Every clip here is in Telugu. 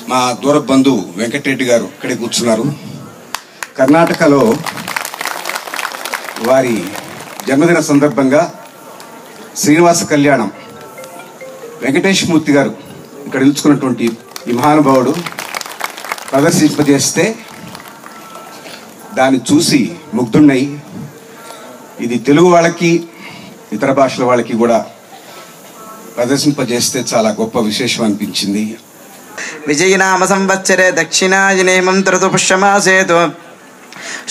మా దూర బంధువు వెంకటరెడ్డి గారు ఇక్కడే కూర్చున్నారు. కర్ణాటకలో వారి జన్మదిన సందర్భంగా శ్రీనివాస కళ్యాణం వెంకటేశ్మూర్తి గారు ఇక్కడ నిలుచుకున్నటువంటి ఈ మహానుభావుడు ప్రదర్శింపజేస్తే దాన్ని చూసి ముగ్ధున్నై ఇది తెలుగు వాళ్ళకి ఇతర భాషల వాళ్ళకి కూడా ప్రదర్శింపజేస్తే చాలా గొప్ప విశేషం అనిపించింది. విజయనామ సంవత్సరే దక్షిణాయనేమం తరుతు పుష్యమాసేతు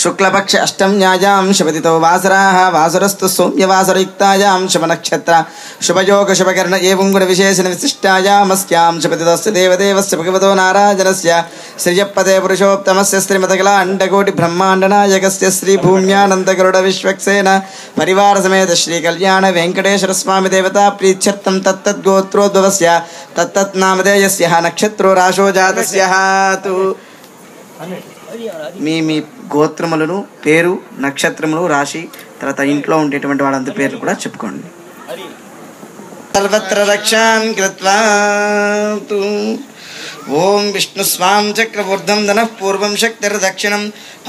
శుక్లపక్ష అష్టమ్యాయాం శుభతితో వాసరాః వాసరస్తు సౌమ్యవాసరయుక్తాయాం శుభనక్షత్ర శుభయోగ శుభకర్ణ ఏవం గుణ విశేషణ విశిష్టాయామస్యాం శుభతితస్య దేవదేవస్య భగవతో నారాయణస్య శ్రియపదే పురుషోత్తమస్య శ్రీమతకలా అండకోటి బ్రహ్మాండనాయకస్య శ్రీ భూమ్యానందగరుడ విశ్వక్సేన పరివార సమేత శ్రీ కళ్యాణ వెంకటేశ్వర స్వామి దేవతా ప్రీత్యర్థం తత్తద్గోత్రోద్భవస్య తత్తత్నామధేయస్య నక్షత్రో రాశో జాతస్య తు మీ గోత్రములను పేరు నక్షత్రములు రాశి తర్వాత ఇంట్లో ఉండేటువంటి వాళ్ళంత పేర్లు కూడా చెప్పుకోండి. సర్వత్ర రక్షాన్ కృత్వా ఓం విష్ణు స్వాం చక్రవర్ధం ధనః పూర్వం శక్తిర్దక్షిణం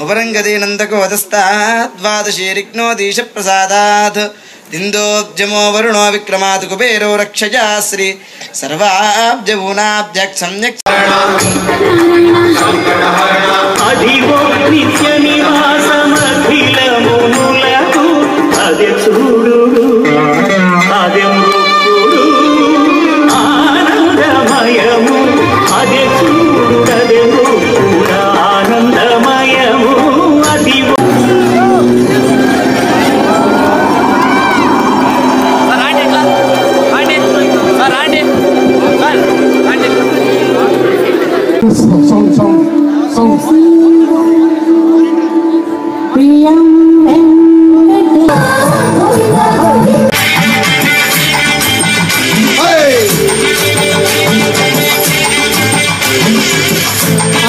అవరంగదే నందకోదస్తాద్ ద్వాదశీరిగ్నోదీశ ప్రసాదాత్ దిందోబ్జమో వరుణో విక్రమాత్ కుబేరో రక్షజా శ్రీ సర్వాబ్జభూనాబ్జ సమ్యక్ అదిగో నిత్య నివాసమఖిల మునులకు అదే చూడు అదే మృక్కుడు ఆనందమయము అదే చూడు అదే మృక్కుడు ఆనందమయము అదిగో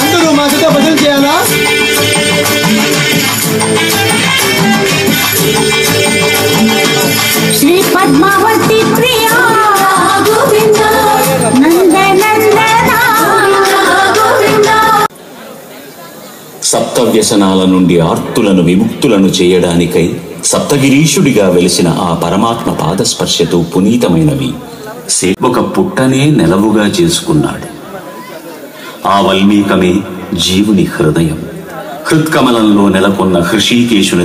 అందరూ మాతో భజన చేయాలా? శ్రీ పద్మావతి ప్రియా గోవింద నందనందన గోవింద. సప్తవ్యసనాల నుండి ఆర్తులను విముక్తులను చేయడానికై సప్తగిరీషుడిగా వెలిసిన ఆ పరమాత్మ పాదస్పర్శతో పునీతమైనవి ఒక పుట్టనే నెలవుగా చేసుకున్నాడు. ఆ వల్మీకమే జీవుని హృదయం. హృత్కమలంలో నెలకొన్న హృషీకేశుని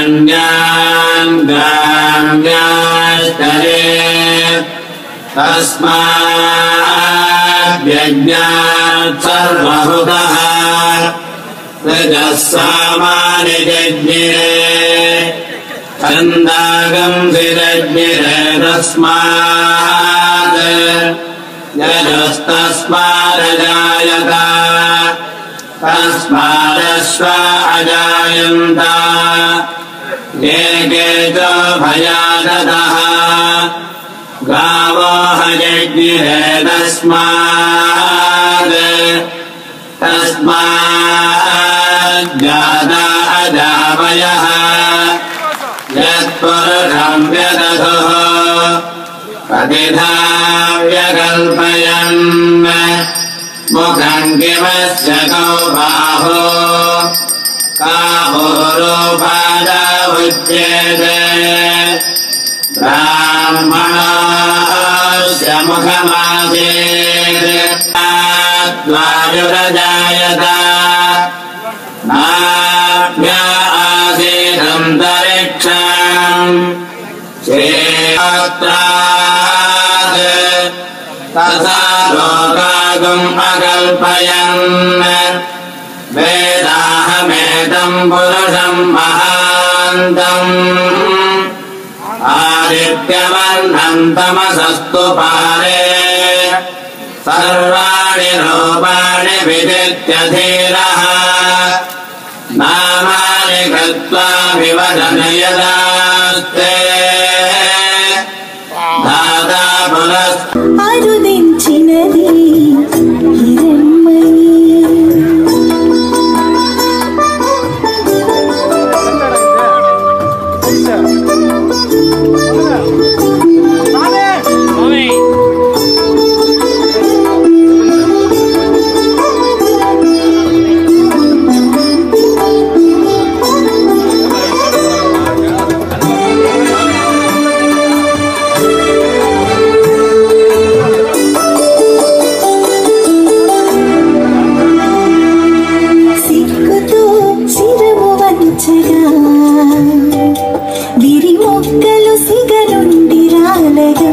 आरण्यान् ग्राम्यास्तरे तस्माद्यज्ञात् सर्वहुतः रजः सामानि जज्ञिरे छन्दागंसिरज्ञिरे तस्मात् यजस्तस्मादजायत तस्मादश्व अजायन्त एके च भयादतः गावो हयज्ञिरे तस्माज्जाता अजावयः यत्पुरुषं व्यदधुः प्रतिधा व्यकल्पयन् मुखं किमस्य कौ बाहो कामोरोपादमुच्यते ब्राह्मणस्य मुखमासीत् वायुरजायत नाभ्य आसीदन्तरिक्षम् क्षेत्रात् तथा लोकागम् अकल्पयन् वेदाहमेतं पुरुषं महान्तम् आदित्यवर्णं तमसस्तु पारे सर्वा सर्वाणि रूपाणि विदित्य धीरः नामानि कृत्वा विवदन यदास्ते दादा पुनस् అరుదించినది హిరణ్మయి గిరి మొక్కలు సిగలుండి రాలగా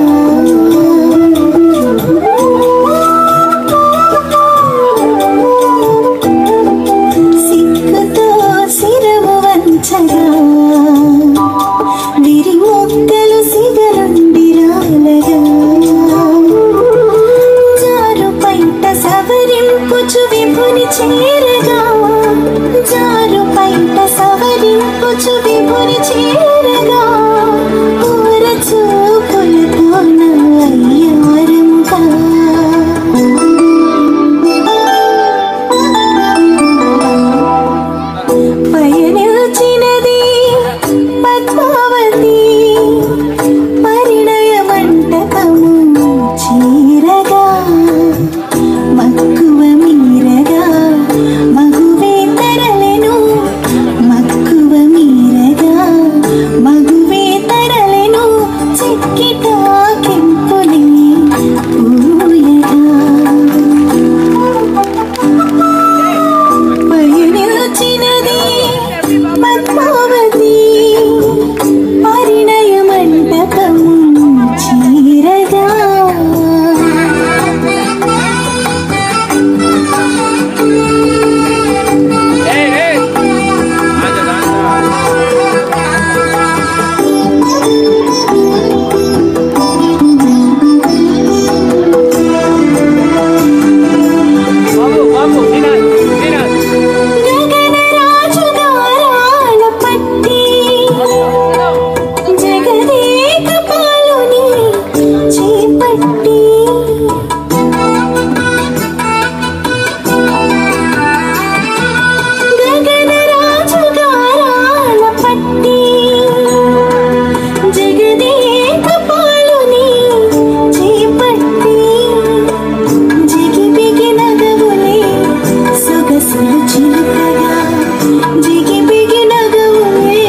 సిక్కుతో శిరము వంచగా గిరి మొక్కలు సిగలుండి రాలగా జారు పైట సవరింపుచు విభుని చేరగా జారు పైట సవరింపుచు విభుని చేరగా పూర చూపులతోన అయ్యారంగా పయనించినది పద్మావతి పరిణయ మంటపము చీరగా మక్కువ మీరగా మగువే తరలెను మక్కువ మీరగా మగువే తరలెను చెక్కిట కెంపులే పూయగా పయనించినది పద్మావతి పరిణయ మంటపము చీరగా గగనరాజుగారాల పట్టి జగదేక పాలుని చేపట్టి గగనరాజుగారాల పట్టి జగదేక పాలుని చేపట్టి జిగిబిగి నగవులే సొగసులు చిలుకగా జిగిబిగి నగవులే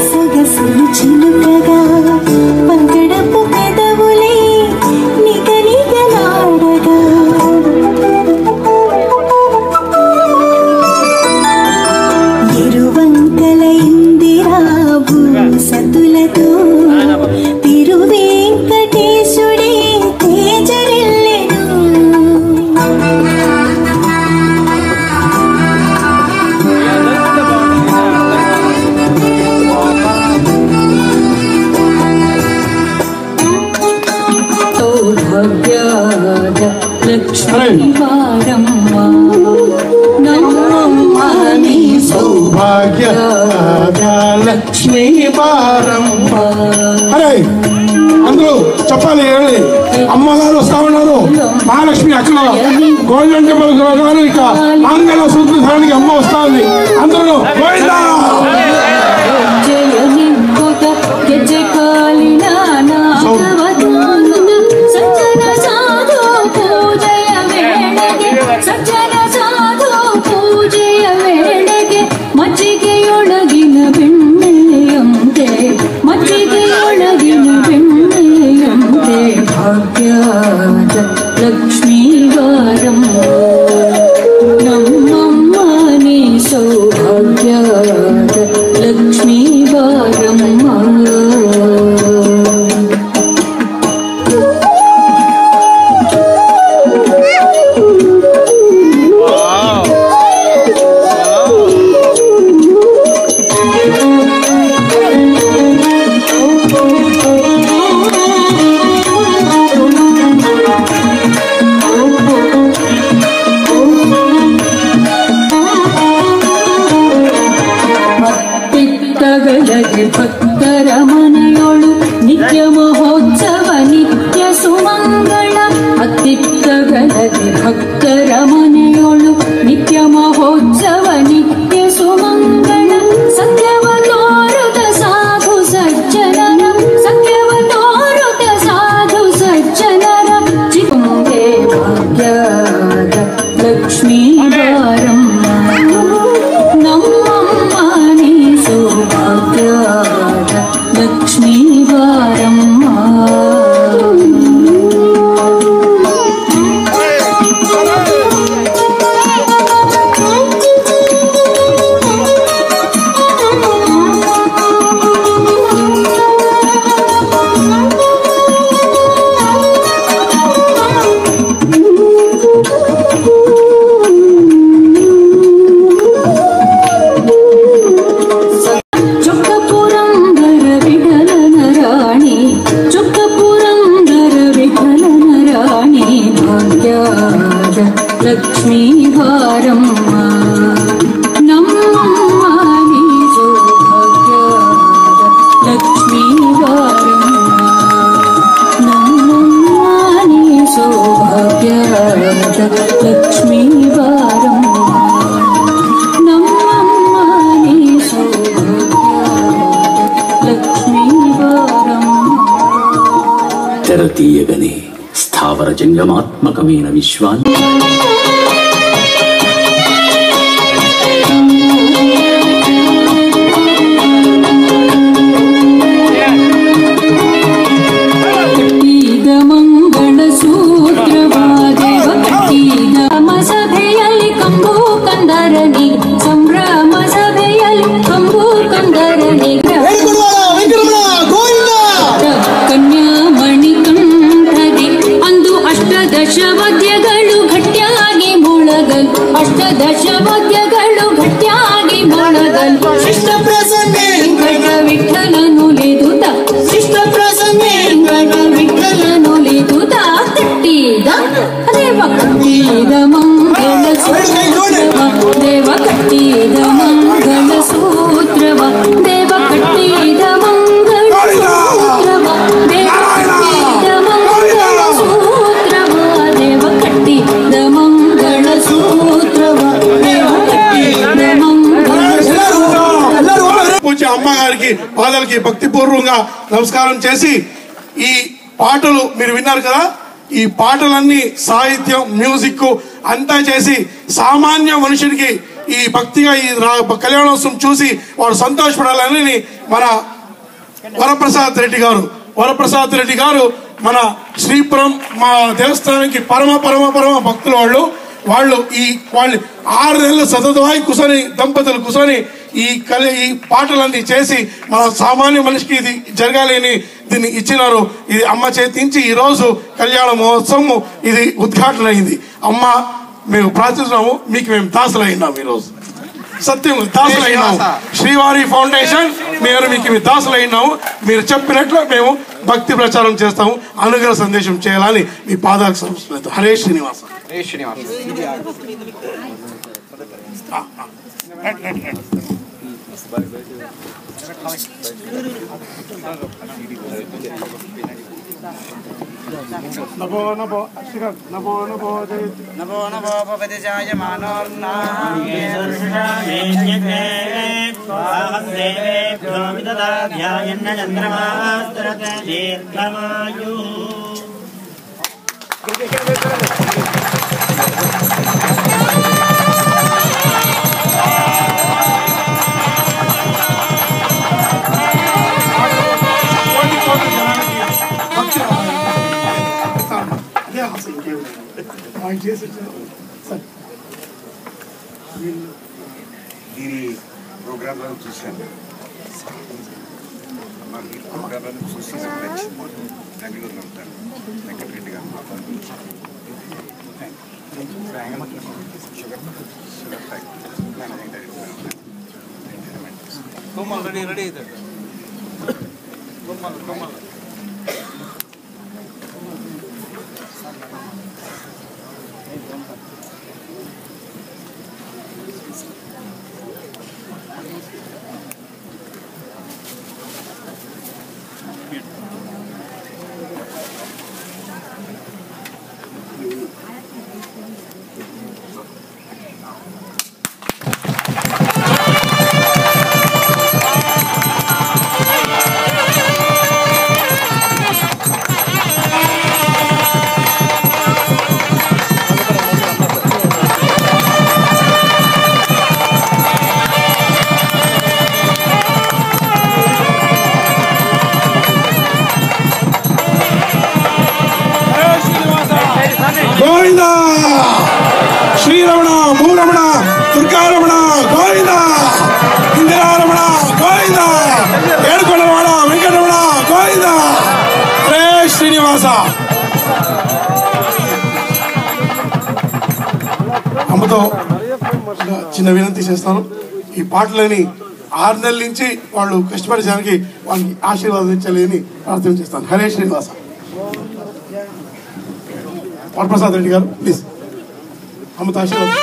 సొగసులు చిలుకగా పగడపు పెదవులే నిగనిగలాడగా ఇరువంకల ఇందిరా భూసతులతో తిరువేంకటేశుడే తేజరిల్లెను సౌభాగ్యాద లక్ష్మీ వారమ్మ నమ్మమ్మ నీ సౌభాగ్య లక్ష్మీ వారమ్మ అరే అందరూ చెప్పాలి ఏమండి అమ్మగారు వస్తా ఉన్నారు మహాలక్ష్మి అక్కడ గోల్డెన్ టెంపుల్ గారు ఇక మంగళ సూత్రానికి అమ్మ వస్తా ఉంది అందరూ గోవిందా జయ నింపుత గజకాలిన నాగవదాన సజ్జన సాధు పూజయ వేళಗೆ ಸಜ್ಜನ ಸಾಧು ಪೂಜೆಯ ವೇಳೆಗೆ ಮಜ್ಜಿಗೆಯೊಳಗಿನ ಬೆಣ್ಣೆಯಂತೆ ಮಜ್ಜಿಗೆಯೊಳಗಿನ ಬೆಣ್ಣೆಯಂತೆ ಭಾಗ್ಯದ ಲಕ್ಷ್ಮೀ ವಾರಮ್ಮ ನಮ್ಮಮ್ಮ ನೀ ಸೌಭಾಗ್ಯ ಮಂಗಳದೆ ಭಕ್ತರ ಮನೆಯೊಳು ನಿತ್ಯ ಮಹೋತ್ಸವ ನಿತ್ಯ ಸುಮಂಗಳ ಅತ್ತಿತ್ತಗಲದೆ ಭಕ್ತರ ಮನೆಯೊಳು ನಿತ್ಯ ಮಹೋತ್ಸವ ನಿತ್ಯ ಸುಮಂಗಳ ಸತ್ಯವ ತೋರುತ ಸಾಧು ಸಜ್ಜನರ ಸತ್ಯವ ತೋರುತ ಸಾಧು ಸಜ್ಜನರ ಚಿಕ್ಕುಂಗೆ ಭಾಗ್ಯದ ಲಕ್ಷ್ಮೀ ಬಾರಮ್ಮ ನಮ್ಮಮ್ಮ ನೀ ಸೌಭಾಗ್ಯದ ಲಕ್ಷ್ಮೀ ಬಾರಮ್ಮ ಲಕ್ಷ್ಮೀ ಬಾರಮ್ಮ ನಮ್ಮಮ್ಮ ನೀ ಸೌಭಾಗ್ಯದ ಲಕ್ಷ್ಮೀ ಬಾರಮ್ಮ ನಮ್ಮಮ್ಮ ನೀ ಸೌಭಾಗ್ಯದ ಲಕ್ಷ್ಮೀ ಬಾರಮ್ಮ ನಮ್ಮಮ್ಮ ನೀ ಸೌಭಾಗ್ಯದ ಲಕ್ಷ್ಮೀ ಬಾರಮ್ಮ తెరతీయగనే స్థావర జంగమాత్మకమైన విశ్వాన్ని ಸಭೆಯಲ್ಲಿ ಕಂಬು ಕಂದರನಿ ಸಂಭ್ರಮ ಸಭೆಯಲ್ಲಿ ಕಂಬು ಕಂದರನಿ ಕನ್ಯಾಮಣಿ ಕಂಠದಿ ಅಂದು ಅಷ್ಟದಶ ವಾದ್ಯಗಳು ಗಟ್ಟಿಯಾಗಿ ಮೊಳಗಲ್ ಅಷ್ಟದಶ ವಾದ್ಯಗಳು ಗಟ್ಟಿಯಾಗಿ ಮೊಳಗಲ್ ಶಿಷ್ಟ ಪ್ರಸಂಗೆ ವಿಠಲನುಲಿದುತ ಶಿಷ್ಟ ಪ್ರಸಂಗೆ ವಿಠಲನುಲಿದುತ ಕಟ್ಟಿದ ದೇವ ಕಟ್ಟಿದ ಮಂಗಳ ಸೂತ್ರವ ದೇವ ಕಟ್ಟಿದ ಮಂಗಳ ಸೂತ್ರವ ದೇವ ಕಟ್ಟಿದ ಮಂಗಳ ಸೂತ್ರವ ದೇವ ಕಟ್ಟಿದ ಮಂಗಳ ಸೂತ್ರವ ದೇವ ಕಟ್ಟಿದ ಮಂಗಳ ಸೂತ್ರವ ದೇವ ಕಟ್ಟಿದ ಮಂಗಳ పూజ అమ్మగారికి పాదాలకి భక్తిపూర్వకంగా నమస్కారం చేసి ఈ పాటలు మీరు విన్నారు కదా, ఈ పాటలన్నీ సాహిత్యం మ్యూజిక్ అంతా చేసి సామాన్య మనుషుడికి ఈ భక్తిగా ఈ కళ్యాణోత్సవం చూసి వాడు సంతోషపడాలని మన వరప్రసాద్ రెడ్డి గారు మన శ్రీపురం మా దేవస్థానానికి పరమ భక్తులు వాళ్ళు 6 నెలలు సతతవాయి దంపతులు కూర్చొని ఈ పాటలన్నీ చేసి మన సామాన్య మనిషికి ఇది జరగాలని దీన్ని ఇచ్చినారు. ఇది అమ్మ చేతించి ఈ రోజు కళ్యాణ మహోత్సవం ఇది ఉద్ఘాటన అయింది. అమ్మ మేము ప్రార్థిస్తున్నాము, మీకు మేము దాసులైనాము. ఈరోజు సత్యం దాసులైనాము. శ్రీవారి ఫౌండేషన్ మీకు దాసులైనాము. మీరు చెప్పినట్లు మేము భక్తి ప్రచారం చేస్తాము, అనుగ్రహ సందేశం చేయాలని మీ పాదాలకు సమర్పిస్తున్నాము. హరే శ్రీనివాస. నమో నమో నమో నమో నమో నమో భవతి దీని ప్రోగ్రాంలను చూశాను. ఈ ప్రోగ్రాంలను చూసి నచ్చింది. బెంగళూరులో ఉంటాను. వెంకటరెడ్డి గారు sugar factory managing director. Ready అవుతాడు. గోవింద, శ్రీరమణ, భూరమణ, దుర్గారమణ గోవింద, ఇందిరారమణ గోవింద, ఏడుకొండలవాడ వెంకటరమణ గోవింద. హరే శ్రీనివాస. అమ్మతో చిన్న వినంతి చేస్తాను. ఈ పాటలని 6 నెలల నుంచి వాళ్ళు కష్టపడేదానికి వాళ్ళకి ఆశీర్వాదం ఇచ్చలేని ప్రార్థన చేస్తాను. హరే శ్రీనివాస. వరప్రసాద్ రెడ్డి గారు ప్లీజ్ అమ్మతో ఆశీర్వాదం.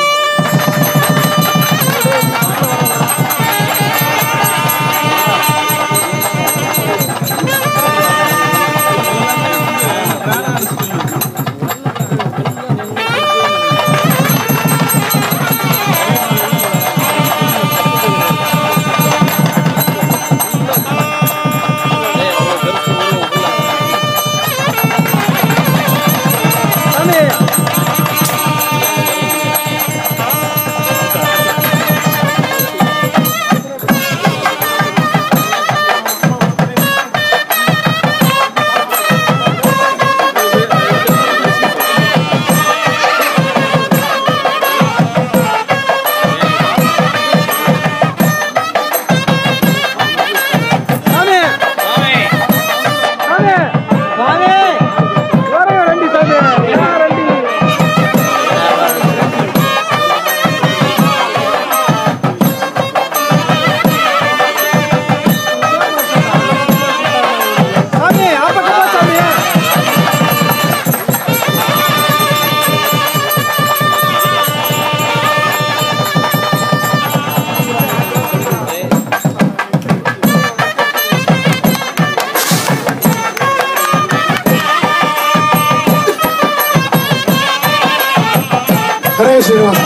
హరే శ్రీనివాస,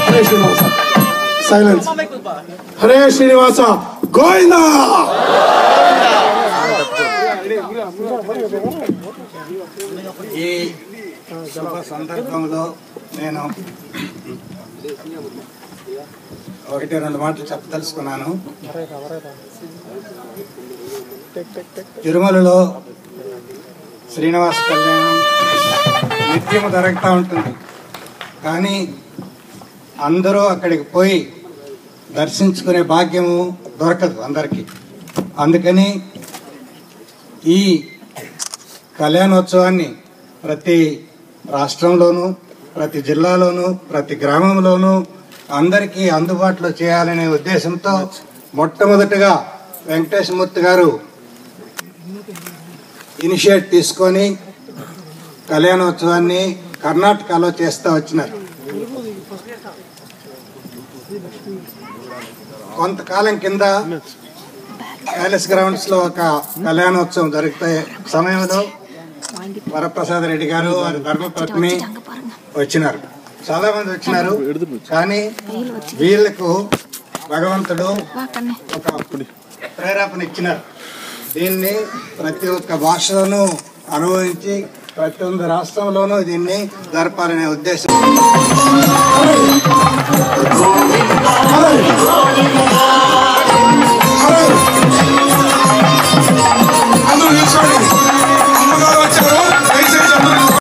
హరే శ్రీనివాస. సైలెన్స్. హరే శ్రీనివాస గోవింద. ఈ శుభ సందర్భంలో నేను 1-2 మాటలు చెప్పదలుచుకున్నాను. తిరుమలలో శ్రీనివాస కళ్యాణం నిత్యము జరుగుతూ ఉంటుంది. కానీ అందరూ అక్కడికి పోయి దర్శించుకునే భాగ్యము దొరకదు అందరికీ. అందుకని ఈ కళ్యాణోత్సవాన్ని ప్రతి రాష్ట్రంలోనూ, ప్రతి జిల్లాలోనూ, ప్రతి గ్రామంలోనూ అందరికీ అందుబాటులో చేయాలనే ఉద్దేశంతో మొట్టమొదటిగా వెంకటేశ్వరమూర్తి గారు ఇనిషియేట్ తీసుకొని కళ్యాణోత్సవాన్ని కర్ణాటకలో చేస్తూ వచ్చినారు. కొంతకాలం కింద ప్యాలెస్ గ్రౌండ్స్ లో ఒక కళ్యాణోత్సవం జరుగుతాయి సమయంలో వరప్రసాద్ రెడ్డి గారు వారి ధర్మపత్ని వచ్చినారు. చాలా మంది వచ్చినారు. కానీ వీళ్లకు భగవంతుడు ఒక ప్రేరేపణ ఇచ్చినారు. దీన్ని ప్రతి ఒక్క భాషలోనూ అనుభవించి ప్రతి ఒక్క రాష్ట్రంలోనూ దీన్ని జరపాలనే ఉద్దేశం.